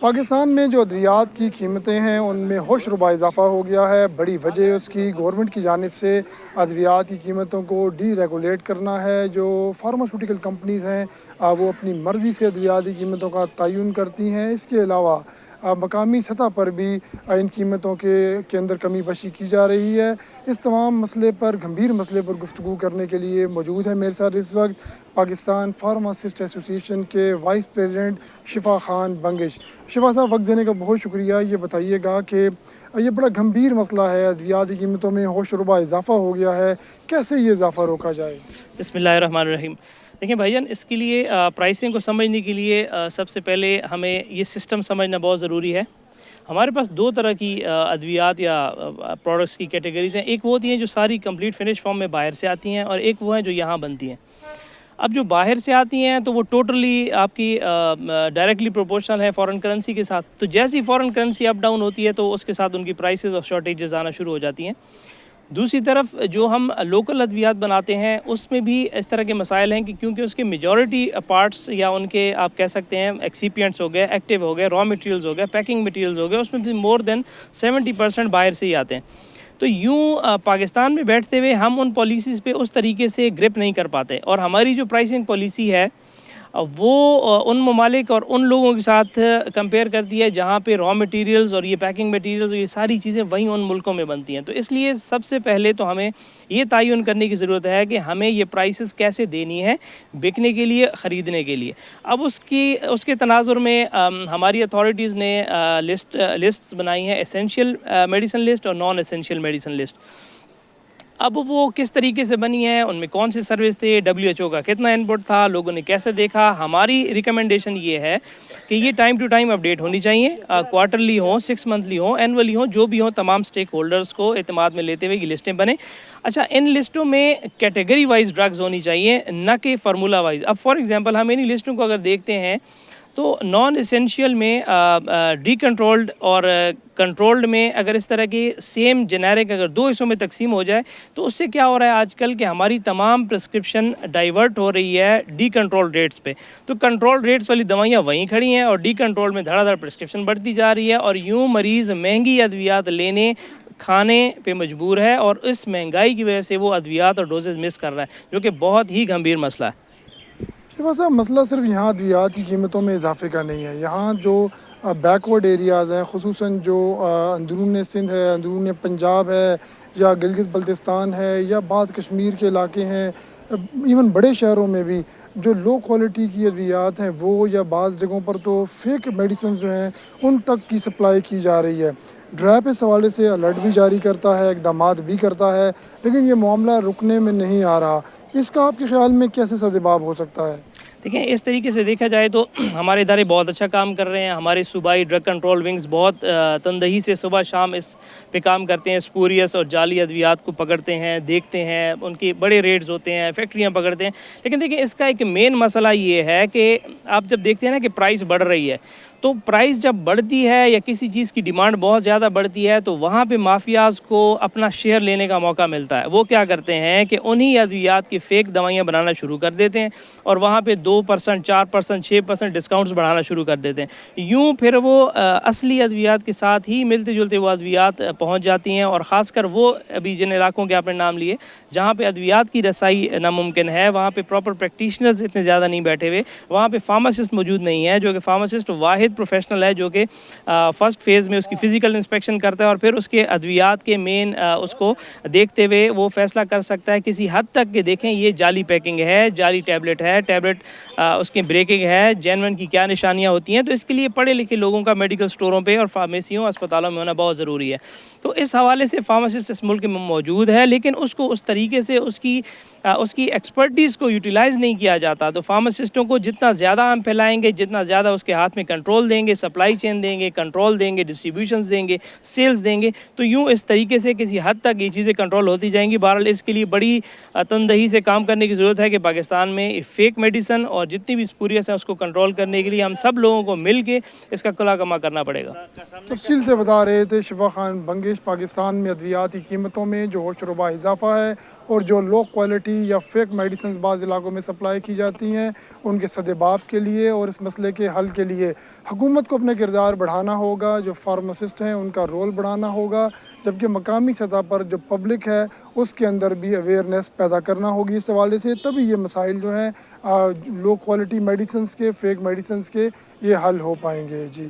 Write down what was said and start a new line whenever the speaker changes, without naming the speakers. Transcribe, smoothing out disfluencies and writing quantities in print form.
پاکستان میں جو ادویات کی قیمتیں ہیں ان میں ہوش ربا اضافہ ہو گیا ہے۔ بڑی وجہ اس کی گورنمنٹ کی جانب سے ادویات کی قیمتوں کو ڈی ریگولیٹ کرنا ہے۔ جو فارماسیوٹیکل کمپنیز ہیں وہ اپنی مرضی سے ادویات کی قیمتوں کا تعین کرتی ہیں۔ اس کے علاوہ مقامی سطح پر بھی ان قیمتوں کے اندر کمی بیشی کی جا رہی ہے۔ اس تمام مسئلے پر گمبھیر مسئلے پر گفتگو کرنے کے لیے موجود ہے میرے ساتھ اس وقت پاکستان فارماسسٹ ایسوسی ایشن کے وائس پریزیڈنٹ شفا خان بنگش۔ شفا صاحب، وقت دینے کا بہت شکریہ۔ یہ بتائیے گا کہ یہ بڑا گمبھیر مسئلہ ہے، ادویات کی قیمتوں میں ہوش ربا اضافہ ہو گیا ہے، کیسے یہ اضافہ روکا جائے؟
بسم اللہ الرحمن الرحیم۔ دیکھیں بھائی جان، اس کے لیے پرائسنگ کو سمجھنے کے لیے سب سے پہلے ہمیں یہ سسٹم سمجھنا بہت ضروری ہے۔ ہمارے پاس دو طرح کی ادویات یا پروڈکٹس کی کیٹیگریز ہیں۔ ایک وہ ہوتی ہیں جو ساری کمپلیٹ فنش فارم میں باہر سے آتی ہیں، اور ایک وہ ہیں جو یہاں بنتی ہیں۔ اب جو باہر سے آتی ہیں تو وہ ٹوٹلی آپ کی ڈائریکٹلی پروپورشنل ہے فارن کرنسی کے ساتھ۔ تو جیسی فارن کرنسی اپ ڈاؤن ہوتی ہے تو اس کے ساتھ ان کی پرائسز اور شارٹیجز آنا شروع ہو جاتی ہیں۔ دوسری طرف جو ہم لوکل ادویات بناتے ہیں اس میں بھی اس طرح کے مسائل ہیں کہ کیونکہ اس کے میجورٹی پارٹس یا ان کے آپ کہہ سکتے ہیں ایکسیپینٹس ہو گئے، ایکٹیو ہو گئے، را مٹیریلز ہو گئے، پیکنگ مٹیریلز ہو گئے، اس میں بھی مور دین 70% باہر سے ہی آتے ہیں۔ تو یوں پاکستان میں بیٹھتے ہوئے ہم ان پالیسیز پہ اس طریقے سے گرپ نہیں کر پاتے، اور ہماری جو پرائسنگ پالیسی ہے وہ ان ممالک اور ان لوگوں کے ساتھ کمپیئر کرتی ہے جہاں پہ را مٹیریلز اور یہ پیکنگ مٹیریلز اور یہ ساری چیزیں وہیں ان ملکوں میں بنتی ہیں۔ تو اس لیے سب سے پہلے تو ہمیں یہ تعین کرنے کی ضرورت ہے کہ ہمیں یہ پرائسز کیسے دینی ہے بیکنے کے لیے، خریدنے کے لیے۔ اب اس کے تناظر میں ہماری اتھارٹیز نے لسٹس بنائی ہیں، ایسینشیل میڈیسن لسٹ اور نان ایسینشیل میڈیسن لسٹ۔ اب وہ کس طریقے سے بنی ہے، ان میں کون سے سروس تھے، WHO کا کتنا انپٹ تھا، لوگوں نے کیسے دیکھا۔ ہماری ریکمنڈیشن یہ ہے کہ یہ ٹائم ٹو ٹائم اپڈیٹ ہونی چاہیے، کوارٹرلی ہوں، 6 منتھلی ہوں، اینولی ہوں، جو بھی ہوں، تمام سٹیک ہولڈرز کو اعتماد میں لیتے ہوئے یہ لسٹیں بنیں۔ اچھا، ان لسٹوں میں کیٹیگری وائز ڈرگز ہونی چاہیے، نہ کہ فارمولا وائز۔ اب فار ایگزامپل ہم انہی لسٹوں کو اگر دیکھتے ہیں تو نان اسینشیل میں ڈی کنٹرولڈ اور کنٹرولڈ میں اگر اس طرح کی سیم جنیرک اگر 2 حصوں میں تقسیم ہو جائے تو اس سے کیا ہو رہا ہے آج کل کہ ہماری تمام پرسکرپشن ڈائیورٹ ہو رہی ہے ڈی کنٹرول ریٹس پہ۔ تو کنٹرول ریٹس والی دوائیاں وہیں کھڑی ہیں اور ڈی کنٹرول میں دھڑا دھڑ پرسکرپشن بڑھتی جا رہی ہے، اور یوں مریض مہنگی ادویات لینے کھانے پہ مجبور ہے، اور اس مہنگائی کی وجہ سے وہ ادویات اور ڈوزز مس کر رہا ہے، جو کہ بہت ہی گمبھیر مسئلہ ہے۔
شفا صاحب، مسئلہ صرف یہاں ادویات کی قیمتوں میں اضافے کا نہیں ہے، یہاں جو بیکورڈ ایریاز ہیں، خصوصاً جو اندرون سندھ ہے، اندرون پنجاب ہے، یا گلگت بلتستان ہے، یا بعض کشمیر کے علاقے ہیں، ایون بڑے شہروں میں بھی جو لو کوالٹی کی ادویات ہیں وہ، یا بعض جگہوں پر تو فیک میڈیسنز جو ہیں ان تک کی سپلائی کی جا رہی ہے۔ ڈرائیو اس حوالے سے الرٹ بھی جاری کرتا ہے، اقدامات بھی کرتا ہے، لیکن یہ معاملہ رکنے میں نہیں آ رہا۔ اس کا آپ کے خیال میں کیسے سدباب ہو سکتا ہے؟
دیکھیں، اس طریقے سے دیکھا جائے تو ہمارے ادارے بہت اچھا کام کر رہے ہیں۔ ہمارے صوبائی ڈرگ کنٹرول ونگز بہت تندہی سے صبح شام اس پہ کام کرتے ہیں، اسپوریس اور جعلی ادویات کو پکڑتے ہیں، دیکھتے ہیں، ان کے بڑے ریٹس ہوتے ہیں، فیکٹریاں پکڑتے ہیں۔ لیکن دیکھیں، اس کا ایک مین مسئلہ یہ ہے کہ آپ جب دیکھتے ہیں نا کہ پرائس بڑھ رہی ہے، تو پرائس جب بڑھتی ہے یا کسی چیز کی ڈیمانڈ بہت زیادہ بڑھتی ہے تو وہاں پہ مافیاز کو اپنا شیئر لینے کا موقع ملتا ہے۔ وہ کیا کرتے ہیں کہ انہی ادویات کی فیک دوائیاں بنانا شروع کر دیتے ہیں، اور وہاں پہ 2%، 4%، 6% ڈسکاؤنٹس بڑھانا شروع کر دیتے ہیں۔ یوں پھر وہ اصلی ادویات کے ساتھ ہی ملتے جلتے وہ ادویات پہنچ جاتی ہیں، اور خاص کر وہ ابھی جن علاقوں کے آپ نے نام لیے جہاں پہ ادویات کی رسائی ناممکن ہے، وہاں پہ پراپر پریکٹیشنرز اتنے زیادہ نہیں بیٹھے ہوئے، وہاں پہ فارماسسٹ موجود نہیں ہے، جو کہ فارماسسٹ واحد پروفیشنل ہے جو کہ فرسٹ فیز میں اس کی فزیکل انسپیکشن کرتا ہے، اور پھر اس کے ادویات کے مین اس کو دیکھتے ہوئے وہ فیصلہ کر سکتا ہے کسی حد تک کہ دیکھیں یہ جعلی پیکنگ ہے، جعلی ٹیبلٹ ہے، ٹیبلٹ اس کی بریکنگ ہے، جینون کی کیا نشانیاں ہوتی ہیں۔ تو اس کے لیے پڑھے لکھے لوگوں کا میڈیکل سٹوروں پہ اور فارمیسیوں، اسپتالوں میں ہونا بہت ضروری ہے۔ تو اس حوالے سے فارماسسٹ اس ملک میں موجود ہے، لیکن اس کو اس طریقے سے اس کی ایکسپرٹیز کو یوٹیلائز نہیں کیا جاتا۔ تو فارماسسٹوں کو جتنا زیادہ ہم پھیلائیں گے، جتنا زیادہ اس کے ہاتھ میں کنٹرول دیں گے، سپلائی چین دیں گے، کنٹرول دیں گے، ڈسٹریبیوشنز دیں گے، سیلز دیں گے، تو یوں اس طریقے سے کسی حد تک یہ چیزیں کنٹرول ہوتی جائیں گی۔ بہرحال اس کے لیے بڑی تندہی سے کام کرنے کی ضرورت ہے کہ پاکستان میں فیک میڈیسن اور جتنی بھی اسپوریس ہیں اس کو کنٹرول کرنے کے لیے ہم سب لوگوں کو مل کے اس کا کلا کما کرنا پڑے گا۔
تفصیل سے بتا رہے تھے شفا خان بنگش، پاکستان میں ادویات کی قیمتوں میں جو ہوش ربا اضافہ ہے اور جو لو کوالٹی یا فیک میڈیسنز بعض علاقوں میں سپلائی کی جاتی ہیں ان کے سدباب کے لیے اور اس مسئلے کے حل کے لیے حکومت کو اپنا کردار بڑھانا ہوگا، جو فارماسسٹ ہیں ان کا رول بڑھانا ہوگا، جبکہ مقامی سطح پر جو پبلک ہے اس کے اندر بھی اویئرنیس پیدا کرنا ہوگی اس حوالے سے، تبھی یہ مسائل جو ہیں لو کوالٹی میڈیسنز کے، فیک میڈیسنز کے، یہ حل ہو پائیں گے۔ جی